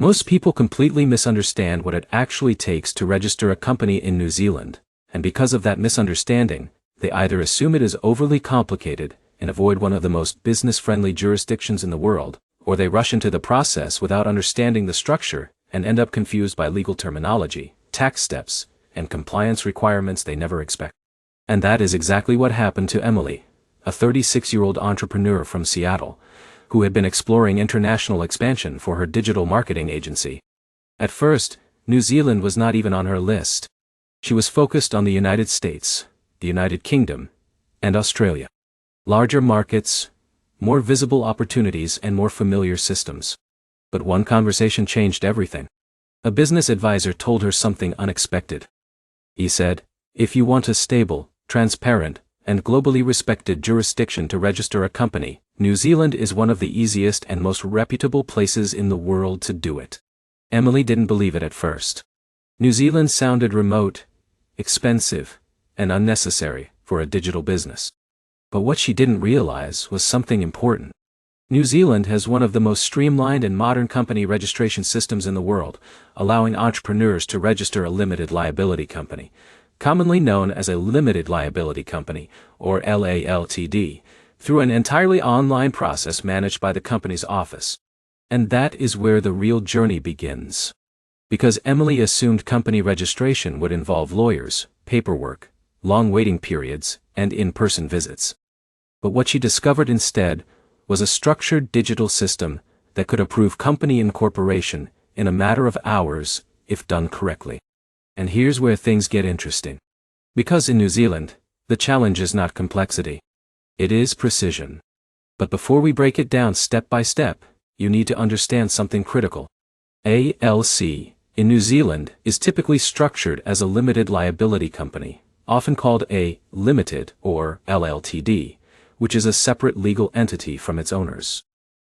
Most people completely misunderstand what it actually takes to register a company in New Zealand, and because of that misunderstanding, they either assume it is overly complicated and avoid one of the most business-friendly jurisdictions in the world, or they rush into the process without understanding the structure and end up confused by legal terminology, tax steps, and compliance requirements they never expect. And that is exactly what happened to Emily, a 36-year-old entrepreneur from Seattle, who had been exploring international expansion for her digital marketing agency. At first, New Zealand was not even on her list. She was focused on the United States, the United Kingdom, and Australia. Larger markets, more visible opportunities, and more familiar systems. But one conversation changed everything. A business advisor told her something unexpected. He said, "If you want a stable, transparent, and globally respected jurisdiction to register a company, New Zealand is one of the easiest and most reputable places in the world to do it." Emily didn't believe it at first. New Zealand sounded remote, expensive, and unnecessary for a digital business. But what she didn't realize was something important. New Zealand has one of the most streamlined and modern company registration systems in the world, allowing entrepreneurs to register a limited liability company, commonly known as a limited liability company, or LLC, through an entirely online process managed by the company's office. And that is where the real journey begins. Because Emily assumed company registration would involve lawyers, paperwork, long waiting periods, and in-person visits. But what she discovered instead was a structured digital system that could approve company incorporation in a matter of hours if done correctly. And here's where things get interesting. Because in New Zealand, the challenge is not complexity. It is precision. But before we break it down step by step, you need to understand something critical. LLC, in New Zealand, is typically structured as a limited liability company, often called a limited or LLTD, which is a separate legal entity from its owners.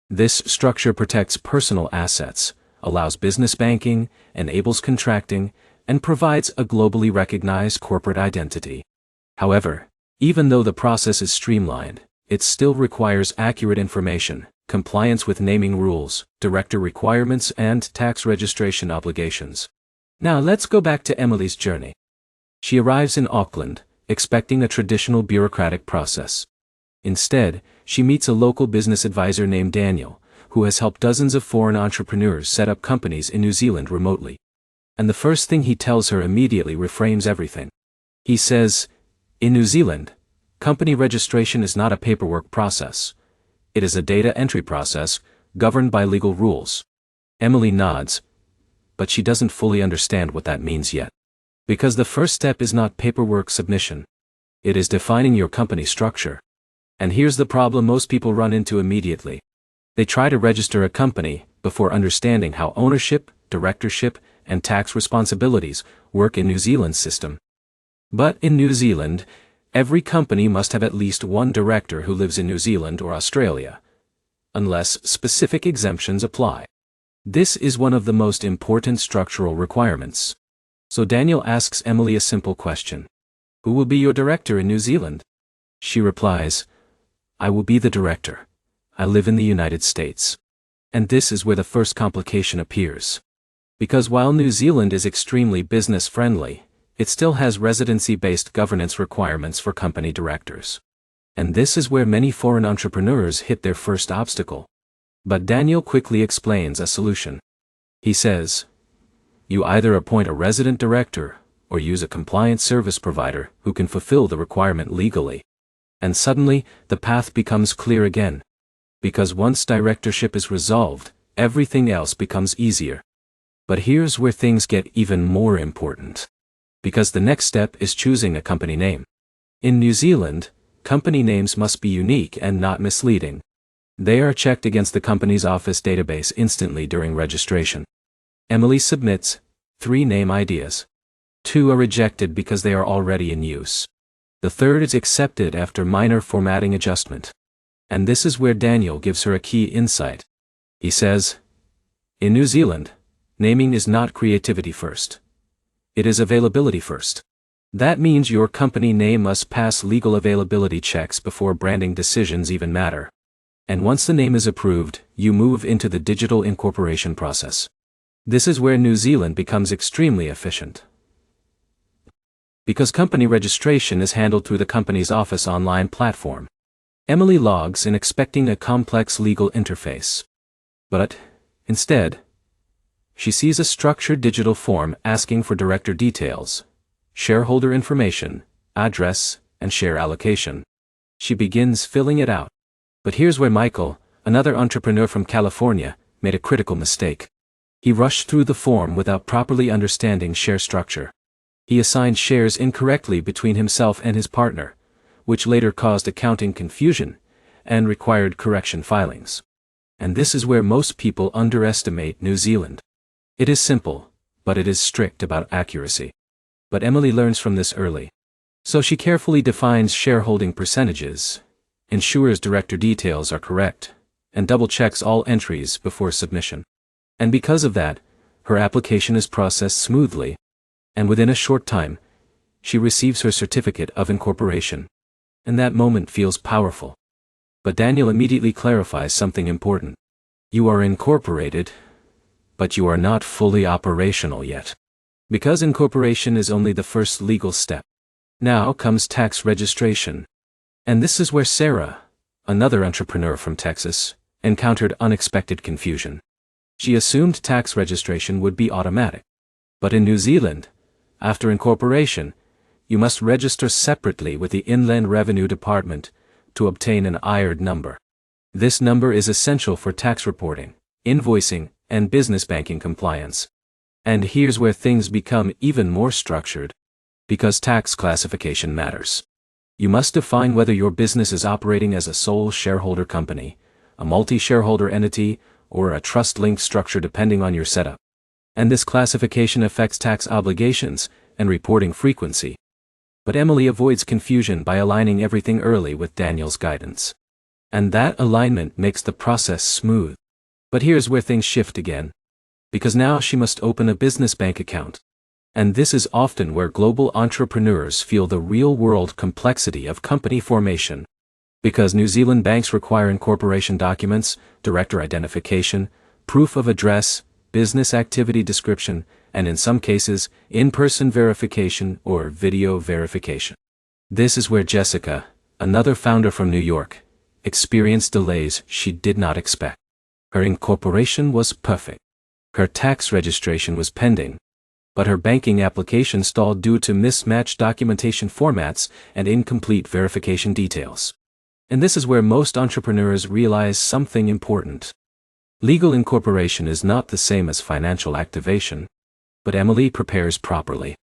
This structure protects personal assets, allows business banking, enables contracting, and provides a globally recognized corporate identity. However, even though the process is streamlined, it still requires accurate information, compliance with naming rules, director requirements, and tax registration obligations. Now let's go back to Emily's journey. She arrives in Auckland, expecting a traditional bureaucratic process. Instead, she meets a local business advisor named Daniel, who has helped dozens of foreign entrepreneurs set up companies in New Zealand remotely. And the first thing he tells her immediately reframes everything. He says, "In New Zealand, company registration is not a paperwork process. It is a data entry process, governed by legal rules." Emily nods, but she doesn't fully understand what that means yet. Because the first step is not paperwork submission. It is defining your company structure. And here's the problem most people run into immediately. They try to register a company before understanding how ownership, directorship, and tax responsibilities work in New Zealand's system. But in New Zealand, every company must have at least one director who lives in New Zealand or Australia, unless specific exemptions apply. This is one of the most important structural requirements. So Daniel asks Emily a simple question. "Who will be your director in New Zealand?" She replies, "I will be the director. I live in the United States." And this is where the first complication appears. Because while New Zealand is extremely business-friendly, it still has residency-based governance requirements for company directors. And this is where many foreign entrepreneurs hit their first obstacle. But Daniel quickly explains a solution. He says, "You either appoint a resident director or use a compliance service provider who can fulfill the requirement legally." And suddenly, the path becomes clear again. Because once directorship is resolved, everything else becomes easier. But here's where things get even more important. Because the next step is choosing a company name. In New Zealand, company names must be unique and not misleading. They are checked against the company's office database instantly during registration. Emily submits 3 name ideas. 2 are rejected because they are already in use. The third is accepted after minor formatting adjustment. And this is where Daniel gives her a key insight. He says, "In New Zealand, naming is not creativity first. It is availability first. That means your company name must pass legal availability checks before branding decisions even matter. And once the name is approved, you move into the digital incorporation process. This is where New Zealand becomes extremely efficient. Because company registration is handled through the company's office online platform, Emily logs in expecting a complex legal interface. But, instead, she sees a structured digital form asking for director details, shareholder information, address, and share allocation. She begins filling it out. But here's where Michael, another entrepreneur from California, made a critical mistake. He rushed through the form without properly understanding share structure. He assigned shares incorrectly between himself and his partner, which later caused accounting confusion and required correction filings. And this is where most people underestimate New Zealand. It is simple, but it is strict about accuracy. But Emily learns from this early. So she carefully defines shareholding percentages, ensures director details are correct, and double-checks all entries before submission. And because of that, her application is processed smoothly, and within a short time, she receives her certificate of incorporation. And that moment feels powerful. But Daniel immediately clarifies something important. You are incorporated, but you are not fully operational yet. Because incorporation is only the first legal step. Now comes tax registration. And this is where Sarah, another entrepreneur from Texas, encountered unexpected confusion. She assumed tax registration would be automatic. But in New Zealand, after incorporation, you must register separately with the Inland Revenue Department to obtain an IRD number. This number is essential for tax reporting, invoicing, and business banking compliance. And here's where things become even more structured. Because tax classification matters. You must define whether your business is operating as a sole shareholder company, a multi-shareholder entity, or a trust-linked structure depending on your setup. And this classification affects tax obligations and reporting frequency. But Emily avoids confusion by aligning everything early with Daniel's guidance. And that alignment makes the process smooth. But here's where things shift again. Because now she must open a business bank account. And this is often where global entrepreneurs feel the real-world complexity of company formation. Because New Zealand banks require incorporation documents, director identification, proof of address, business activity description, and in some cases, in-person verification or video verification. This is where Jessica, another founder from New York, experienced delays she did not expect. Her incorporation was perfect. Her tax registration was pending. But her banking application stalled due to mismatched documentation formats and incomplete verification details. And this is where most entrepreneurs realize something important. Legal incorporation is not the same as financial activation. But Emily prepares properly.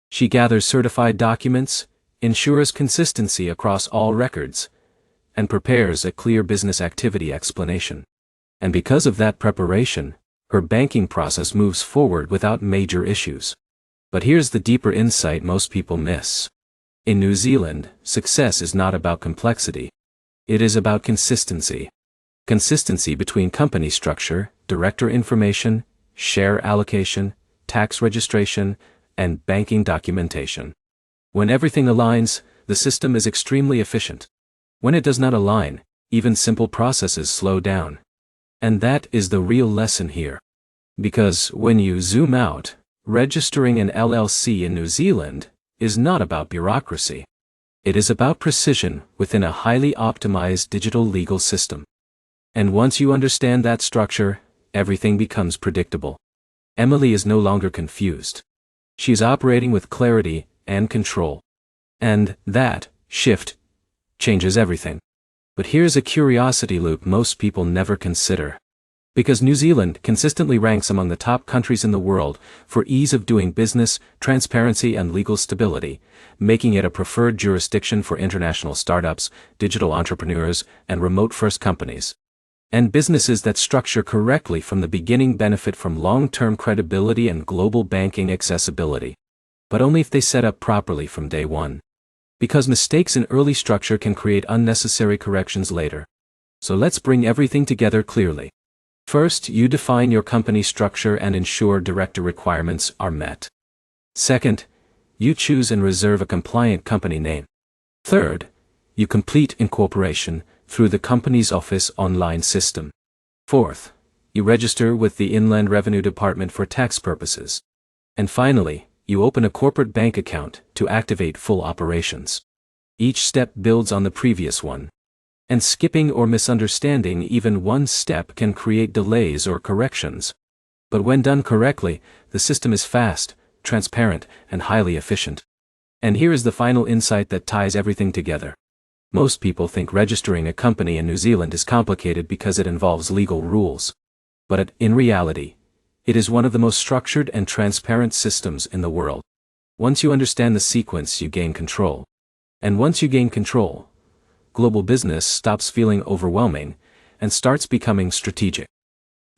She gathers certified documents, ensures consistency across all records, and prepares a clear business activity explanation. And because of that preparation, her banking process moves forward without major issues. But here's the deeper insight most people miss. In New Zealand, success is not about complexity. It is about consistency. Consistency between company structure, director information, share allocation, tax registration, and banking documentation. When everything aligns, the system is extremely efficient. When it does not align, even simple processes slow down. And that is the real lesson here. Because when you zoom out, registering an LLC in New Zealand is not about bureaucracy. It is about precision within a highly optimized digital legal system. And once you understand that structure, everything becomes predictable. Emily is no longer confused. She is operating with clarity and control. And that shift changes everything. But here's a curiosity loop most people never consider. Because New Zealand consistently ranks among the top countries in the world for ease of doing business, transparency, and legal stability, making it a preferred jurisdiction for international startups, digital entrepreneurs, and remote-first companies. And businesses that structure correctly from the beginning benefit from long-term credibility and global banking accessibility. But only if they set up properly from day one. Because mistakes in early structure can create unnecessary corrections later. So let's bring everything together clearly. First, you define your company structure and ensure director requirements are met. Second, you choose and reserve a compliant company name. Third, you complete incorporation through the company's office online system. Fourth, You register with the Inland Revenue Department for tax purposes. And finally, you open a corporate bank account to activate full operations. Each step builds on the previous one. And skipping or misunderstanding even one step can create delays or corrections. But when done correctly, the system is fast, transparent, and highly efficient. And here is the final insight that ties everything together. Most people think registering a company in New Zealand is complicated because it involves legal rules. But in reality, it is one of the most structured and transparent systems in the world. Once you understand the sequence, you gain control. And once you gain control, global business stops feeling overwhelming and starts becoming strategic.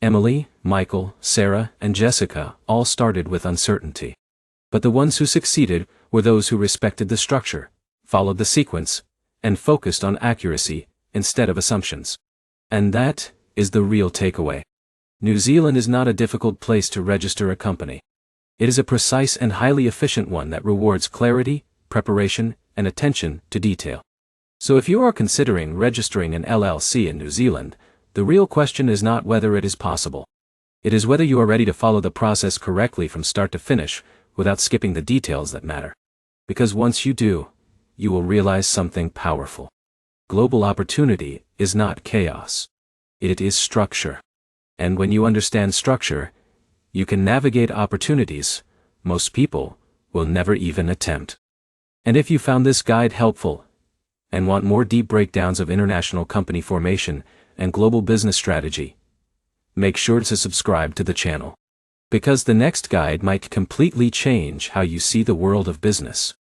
Emily, Michael, Sarah, and Jessica all started with uncertainty. But the ones who succeeded were those who respected the structure, followed the sequence, and focused on accuracy instead of assumptions. And that is the real takeaway. New Zealand is not a difficult place to register a company. It is a precise and highly efficient one that rewards clarity, preparation, and attention to detail. So if you are considering registering an LLC in New Zealand, the real question is not whether it is possible. It is whether you are ready to follow the process correctly from start to finish, without skipping the details that matter. Because once you do, you will realize something powerful. Global opportunity is not chaos. It is structure. And when you understand structure, you can navigate opportunities most people will never even attempt. And if you found this guide helpful and want more deep breakdowns of international company formation and global business strategy, make sure to subscribe to the channel. Because the next guide might completely change how you see the world of business.